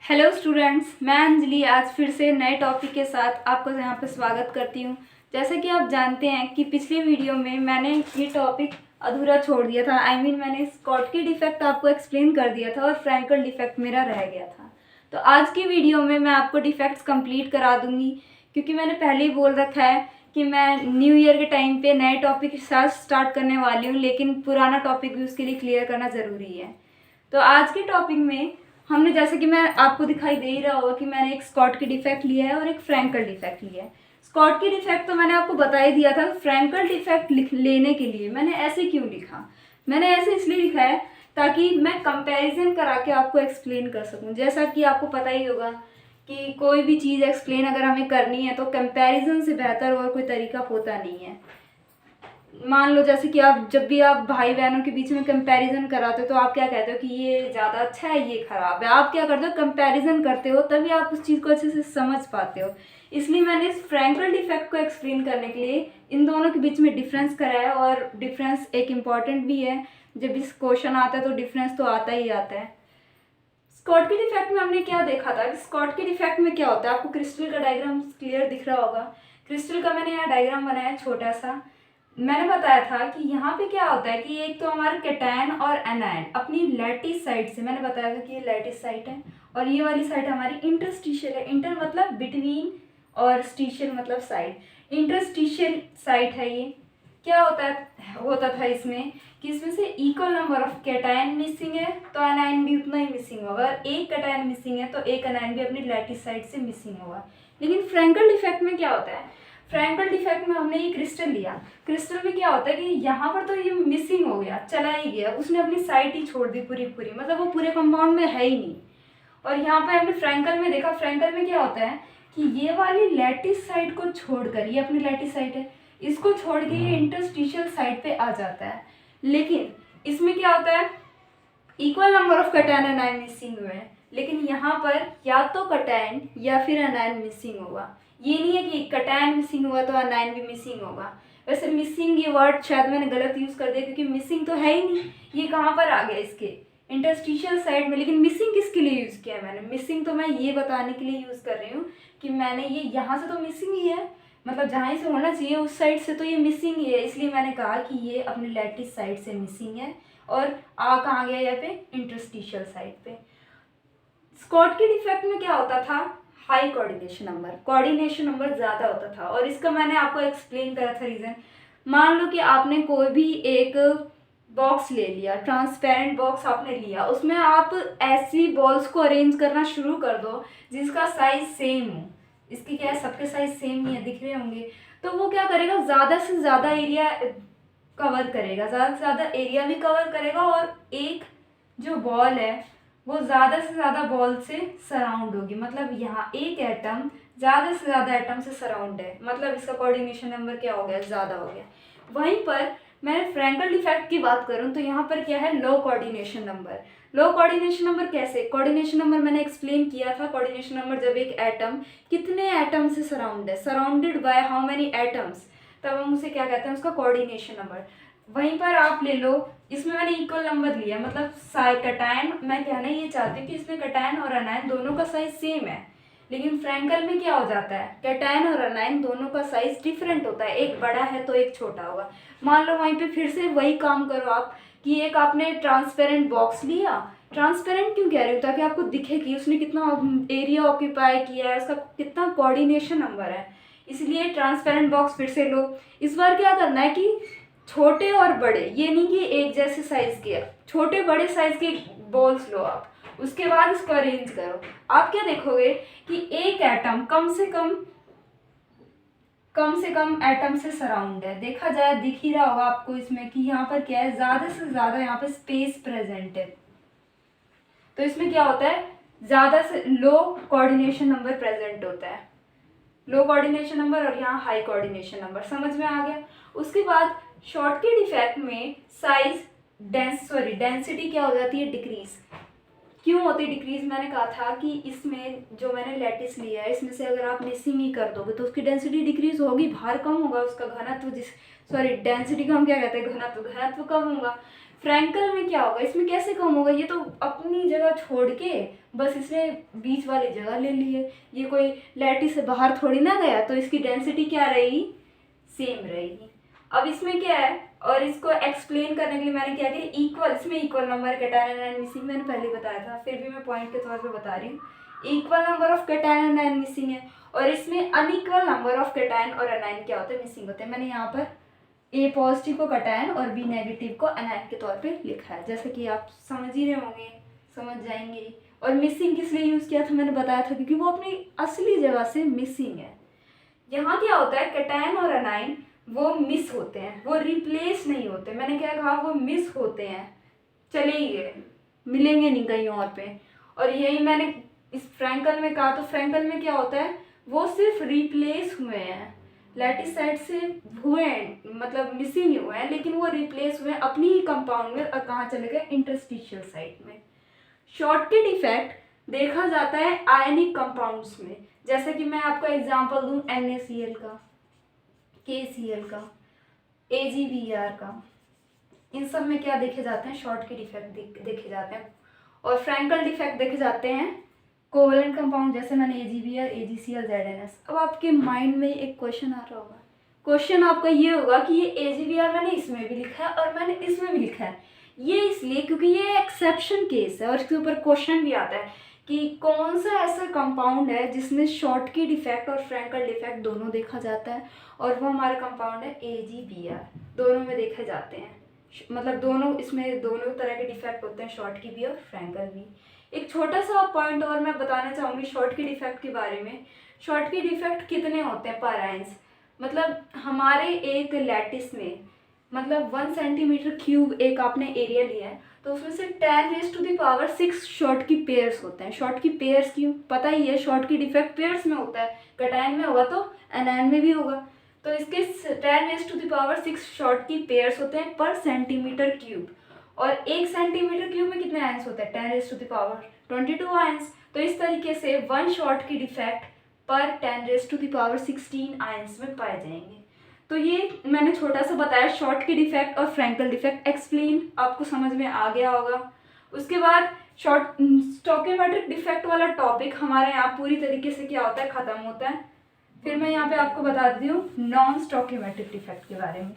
Hello students, मैं अंजलि आज फिर से नए टॉपिक के साथ आपको यहाँ पर स्वागत करती हूँ। जैसा कि आप जानते हैं कि पिछले वीडियो में मैंने ये टॉपिक अधूरा छोड़ दिया था। मैंने स्कॉटकी डिफेक्ट आपको एक्सप्लेन कर दिया था और फ्रैंकल डिफेक्ट मेरा रह गया था। तो आज की वीडियो में मैं आपको डिफेक्ट्स कंप्लीट करा दूँगी, क्योंकि मैंने पहले ही बोल रखा है कि मैं न्यू ईयर के टाइम पे नए टॉपिक के साथ स्टार्ट करने वाली हूँ, लेकिन पुराना टॉपिक भी उसके लिए क्लियर करना ज़रूरी है। तो आज के टॉपिक में हमने, जैसे कि मैं आपको दिखाई दे ही रहा होगा कि मैंने एक स्कॉटकी डिफेक्ट लिया है और एक फ्रैंकल डिफेक्ट लिया है। स्कॉटकी डिफेक्ट तो मैंने आपको बता ही दिया था। फ्रैंकल डिफेक्ट लेने के लिए मैंने ऐसे क्यों लिखा, मैंने ऐसे इसलिए लिखा है ताकि मैं कंपैरिजन करा के आपको एक्सप्लेन कर सकूं। जैसा कि आपको पता ही होगा कि कोई भी चीज़ एक्सप्लेन अगर हमें करनी है तो कंपैरिजन से बेहतर और कोई तरीका होता नहीं है। मान लो जैसे कि जब भी आप भाई बहनों के बीच में कंपैरिजन कराते हो तो आप क्या कहते हो कि ये ज़्यादा अच्छा है, ये ख़राब है। आप क्या करते हो, कंपैरिजन करते हो, तभी आप उस चीज़ को अच्छे से समझ पाते हो। इसलिए मैंने इस फ्रैंकल डिफेक्ट को एक्सप्लेन करने के लिए इन दोनों के बीच में डिफरेंस कराया, और डिफरेंस एक इम्पॉर्टेंट भी है। जब इस क्वेश्चन आता है तो डिफरेंस तो आता ही आता है। स्कॉटकी डिफेक्ट में हमने क्या देखा था कि स्कॉटकी डिफेक्ट में क्या होता है, आपको क्रिस्टल का डायग्राम क्लियर दिख रहा होगा। क्रिस्टल का मैंने यहाँ डायग्राम बनाया छोटा सा। मैंने बताया था कि यहाँ पे क्या होता है कि एक तो हमारा कैटायन और एनायन अपनी लैटिस साइड से, मैंने बताया था कि ये लैटिस साइड है और ये वाली साइड हमारी इंटरस्टिशियल है। इंटर मतलब बिटवीन और स्टिशियल मतलब साइड। इंटरस्टिशियल साइड है ये। क्या होता था इसमें कि इसमें से equal number of cation missing है तो एनायन भी उतना ही मिसिंग होगा। अगर एक कैटायन मिसिंग है तो एक एनायन भी अपनी लैटिस साइड से मिसिंग होगा। लेकिन फ्रैंकल डिफेक्ट में क्या होता है, फ्रैंकल डिफेक्ट में हमने ये क्रिस्टल लिया। क्रिस्टल में क्या होता है कि यहाँ पर तो ये मिसिंग हो गया, चला ही गया, उसने अपनी साइड ही छोड़ दी पूरी पूरी, मतलब वो पूरे कंपाउंड में है ही नहीं। और यहाँ पर हमने फ्रैंकल में देखा, फ्रैंकल में क्या होता है कि ये वाली लैटिस साइड को छोड़कर, ये अपनी लैटिस साइड है, इसको छोड़ के ये इंटरस्टिशियल साइड पे आ जाता है। लेकिन इसमें क्या होता है, equal number of cation anion missing हुए हैं, लेकिन यहाँ पर या तो कैटायन या फिर एनायन मिसिंग होगा। ये नहीं है कि कैटायन मिसिंग हुआ तो एनायन भी मिसिंग होगा। वैसे मिसिंग ये वर्ड शायद मैंने गलत यूज़ कर दिया, क्योंकि मिसिंग तो है ही नहीं। ये कहाँ पर आ गया, इसके इंटरस्टिशियल साइड में। लेकिन मिसिंग किसके लिए यूज़ किया है मैंने, मिसिंग तो मैं ये बताने के लिए यूज़ कर रही हूँ कि मैंने ये यहाँ से तो मिसिंग ही है, मतलब जहाँ से होना चाहिए उस साइड से तो ये मिसिंग ही है। इसलिए मैंने कहा कि ये अपने लैटिस साइड से मिसिंग है। और आ कहाँ गया यहाँ पे, इंटरस्टिशियल साइड पे। स्कॉटकी डिफेक्ट में क्या होता था, हाई कोऑर्डिनेशन नंबर ज़्यादा होता था। और इसका मैंने आपको एक्सप्लेन करा था रीज़न। मान लो कि आपने कोई भी एक बॉक्स ले लिया, ट्रांसपेरेंट बॉक्स आपने लिया, उसमें आप ऐसी बॉल्स को अरेंज करना शुरू कर दो जिसका साइज सेम हो। इसकी क्या है, सबके साइज सेम ही है, दिख रहे होंगे। तो वो क्या करेगा, ज़्यादा से ज़्यादा एरिया कवर करेगा, ज़्यादा से ज़्यादा एरिया भी कवर करेगा, और एक जो बॉल है वो ज़्यादा से ज़्यादा बॉल से सराउंड होगी। मतलब यहाँ एक एटम ज़्यादा से ज़्यादा एटम से सराउंड है, मतलब इसका कोऑर्डिनेशन नंबर क्या हो गया, ज़्यादा हो गया। वहीं पर मैं फ्रैंकल डिफेक्ट की बात करूँ तो यहाँ पर क्या है, लो कोऑर्डिनेशन नंबर। लो कोऑर्डिनेशन नंबर कैसे, कोऑर्डिनेशन नंबर मैंने एक्सप्लेन किया था। कोऑर्डिनेशन नंबर जब एक एटम कितने एटम से सराउंड है, surrounded by how many atoms, तब हम उसे क्या कहते हैं, उसका कोऑर्डिनेशन नंबर। वहीं पर आप ले लो, इसमें मैंने इक्वल नंबर लिया, मतलब कैटायन, मैं कहना ये चाहती हूँ कि इसमें कैटायन और एनायन दोनों का साइज सेम है। लेकिन फ्रैंकल में क्या हो जाता है, कैटायन और एनायन दोनों का साइज डिफरेंट होता है, एक बड़ा है तो एक छोटा होगा। मान लो वहीं पे फिर से वही काम करो आप कि एक आपने ट्रांसपेरेंट बॉक्स लिया। ट्रांसपेरेंट क्यों कह रही हूँ, ताकि आपको दिखे कि उसने कितना एरिया ऑक्यूपाई किया है, उसका कितना कोऑर्डिनेशन नंबर है। इसलिए ट्रांसपेरेंट बॉक्स फिर से लो। इस बार क्या करना है कि छोटे और बड़े, ये नहीं कि एक जैसे साइज के, छोटे बड़े साइज के बॉल्स लो आप, उसके बाद इसको अरेंज करो। आप क्या देखोगे कि एक एटम कम से कम एटम से सराउंड है। देखा जाए, दिख ही रहा होगा आपको इसमें कि यहाँ पर क्या है, ज़्यादा से ज़्यादा यहाँ पे स्पेस प्रेजेंट है। तो इसमें क्या होता है, ज़्यादा से लो कोऑर्डिनेशन नंबर प्रेजेंट होता है, लो कोऑर्डिनेशन नंबर, और यहाँ हाई कोऑर्डिनेशन नंबर। समझ में आ गया। उसके बाद शॉर्टकी डिफेक्ट में साइज डेंसिटी क्या हो जाती है, डिक्रीज। क्यों होती है डिक्रीज, मैंने कहा था कि इसमें जो मैंने लैटिस लिया है, इसमें से अगर आप मिसिंग ही कर दोगे तो उसकी डेंसिटी डिक्रीज होगी, भार कम होगा, उसका घनत्व डेंसिटी को हम क्या कहते हैं, घनत्व कम होगा। फ्रैंकल में क्या होगा, इसमें कैसे कम होगा, ये तो अपनी जगह छोड़ के बस इसने बीच वाली जगह ले ली है, ये कोई लैटिस से बाहर थोड़ी ना गया, तो इसकी डेंसिटी क्या रहेगी, सेम रहेगी। अब इसमें क्या है, और इसको एक्सप्लेन करने के लिए मैंने क्या किया, इक्वल, इसमें equal number cation and ion missing मैंने पहले बताया था, फिर भी मैं पॉइंट के तौर पे बता रही हूँ। Equal number of cation and ion missing है, और इसमें अनइक्वल नंबर ऑफ कैटायन और अनायन क्या होते हैं, मिसिंग होते हैं। मैंने यहाँ पर ए पॉजिटिव को कैटायन और बी नेगेटिव को अनायन के तौर पे लिखा है, जैसे कि आप समझ ही रहे होंगे, समझ जाएंगे। और मिसिंग किस लिए यूज़ किया था मैंने बताया था, क्योंकि वो अपनी असली जगह से मिसिंग है। यहाँ क्या होता है, कैटायन और अनायन वो मिस होते हैं, वो रिप्लेस नहीं होते। मैंने क्या कहा, वो मिस होते हैं, चले ही गए, मिलेंगे नहीं कहीं और पे। और यही मैंने इस फ्रैंकल में कहा, तो फ्रैंकल में क्या होता है, वो सिर्फ रिप्लेस हुए हैं, लैटिस साइड से हुए हैं, मतलब मिसिंग हुए हैं, लेकिन वो रिप्लेस हुए हैं अपनी ही कंपाउंड में, और कहाँ चले गए, इंटरस्टिशियल साइड में। शॉर्टकट इफेक्ट देखा जाता है आयनिक कंपाउंड्स में, जैसे कि मैं आपको एग्जांपल दूं NaCl का, KCl का, AgBr का, इन सब में क्या देखे जाते हैं, शॉर्टकट इफेक्ट देखे जाते हैं। और फ्रैंकल डिफेक्ट देखे जाते हैं कोवेलेंट कंपाउंड, जैसे मैंने AgBr, AgCl, ZnS। अब आपके माइंड में एक क्वेश्चन आ रहा होगा, क्वेश्चन आपका ये होगा कि ये AgBr मैंने इसमें भी लिखा है और मैंने इसमें भी लिखा है, ये इसलिए क्योंकि ये एक्सेप्शन केस है, और इसके ऊपर क्वेश्चन भी आता है कि कौन सा ऐसा कंपाउंड है जिसमें शॉर्टकट इफेक्ट और फ्रैंकल डिफेक्ट दोनों देखा जाता है, और वो हमारा कंपाउंड है AgBr, दोनों में देखे जाते हैं। मतलब दोनों, इसमें दोनों तरह के डिफेक्ट होते हैं, शॉर्टकट भी और फ्रैंकल भी। एक छोटा सा पॉइंट और मैं बताना चाहूँगी शॉर्टकट इफेक्ट के बारे में। शॉर्टकट इफेक्ट कितने होते हैं पर आयंस, मतलब हमारे एक लैटिस में, मतलब 1 सेंटीमीटर क्यूब एक आपने एरिया लिया है, तो उसमें से 10⁶ शॉर्ट की पेयर्स होते हैं। शॉर्ट की पेयर्स क्यों, पता ही है, शॉर्ट की डिफेक्ट पेयर्स में होता है, कैटायन में होगा तो एनायन में भी होगा, तो इसके 10⁻6 शॉर्ट की पेयर्स होते हैं पर सेंटीमीटर क्यूब। और 1 सेंटीमीटर क्यूब में कितने आयंस होते हैं, 10⁻22 आयंस। तो इस तरीके से 1 शॉर्ट की डिफेक्ट पर 10⁻16 आयंस में पाए जाएंगे। तो ये मैंने छोटा सा बताया शॉर्ट की डिफेक्ट और फ्रैंकल डिफेक्ट, एक्सप्लेन आपको समझ में आ गया होगा। उसके बाद स्टोइकियोमेट्रिक डिफेक्ट वाला टॉपिक हमारे यहाँ पूरी तरीके से क्या होता है, ख़त्म होता है। फिर मैं यहाँ पे आपको बता देती हूँ नॉन स्टोइकियोमेट्रिक डिफेक्ट के बारे में।